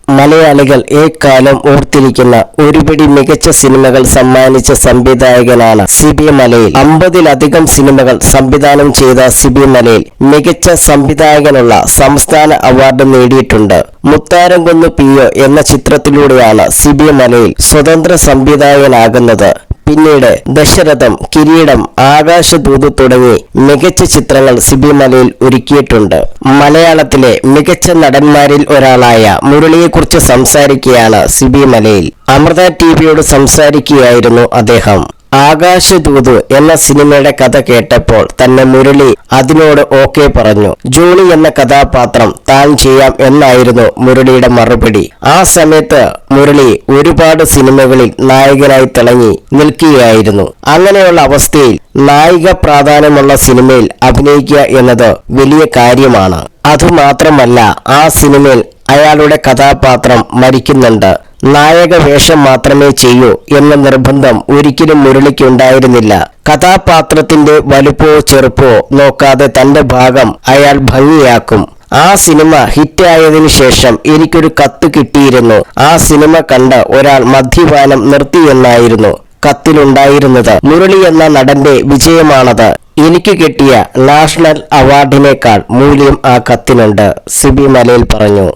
മലയാളികൾ ഏക്കാലം ഓർത്തിരിക്കുന്ന ഒരുപിടി മികച്ച സിനിമകൾ സമ്മാനിച്ച സംവിധായകനാണ് സിബി മലയിൽ. 50-ലധികം സിനിമകൾ സംവിധാനം ചെയ്ത സിബി മലയിൽ മികച്ച സംവിധായകനുള്ള സംസ്ഥാന അവാർഡ് നേടിയിട്ടുണ്ട്. മുത്താരംകുന്ന് പി.ഒ എന്ന ചിത്രത്തിലൂടെയാണ് സിബി മലയിൽ സ്വതന്ത്ര സംവിധായകനാകുന്നത്. പിന്നീട് ദശരഥം, കിരീടം, ആകാശദൂത് തുടങ്ങി മികച്ച ചിത്രങ്ങൾ സിബി മലയിൽ ഒരുക്കിയിട്ടുണ്ട്. മലയാളത്തിലെ മികച്ച നടന്മാരിൽ ഒരാളായ മുരളിയെക്കുറിച്ച് സംസാരിക്കുകയാണ് സിബി മലയിൽ. അമൃത ടിവിയോട് സംസാരിക്കുകയായിരുന്നു അദ്ദേഹം. ആകാശദൂത് എന്ന സിനിമയുടെ കഥ കേട്ടപ്പോൾ തന്നെ മുരളി അതിനോട് ഓക്കെ പറഞ്ഞു. ജോണി എന്ന കഥാപാത്രം താൻ ചെയ്യാം എന്നായിരുന്നു മുരളിയുടെ മറുപടി. ആ സമയത്ത് മുരളി ഒരുപാട് സിനിമകളിൽ നായകനായി തിളങ്ങി നിൽക്കുകയായിരുന്നു. അങ്ങനെയുള്ള അവസ്ഥയിൽ നായിക പ്രാധാന്യമുള്ള സിനിമയിൽ അഭിനയിക്കുക എന്നത് വലിയ കാര്യമാണ്. അതുമാത്രമല്ല, ആ സിനിമയിൽ അയാളുടെ കഥാപാത്രം മരിക്കുന്നുണ്ട്. നായക വേഷം മാത്രമേ ചെയ്യൂ എന്ന നിർബന്ധം ഒരിക്കലും മുരളിക്ക് ഉണ്ടായിരുന്നില്ല. കഥാപാത്രത്തിന്റെ വലുപ്പമോ ചെറുപ്പമോ നോക്കാതെ തന്റെ ഭാഗം അയാൾ ഭംഗിയാക്കും. ആ സിനിമ ഹിറ്റായതിനു ശേഷം എനിക്കൊരു കത്ത് കിട്ടിയിരുന്നു. ആ സിനിമ കണ്ട് ഒരാൾ മദ്യപാനം നിർത്തിയെന്നായിരുന്നു കത്തിലുണ്ടായിരുന്നത്. മുരളി എന്ന നടന്റെ വിജയമാണത്. എനിക്ക് കിട്ടിയ നാഷണൽ അവാർഡിനേക്കാൾ മൂല്യം ആ കത്തിനുണ്ട്, സിബി മലയിൽ പറഞ്ഞു.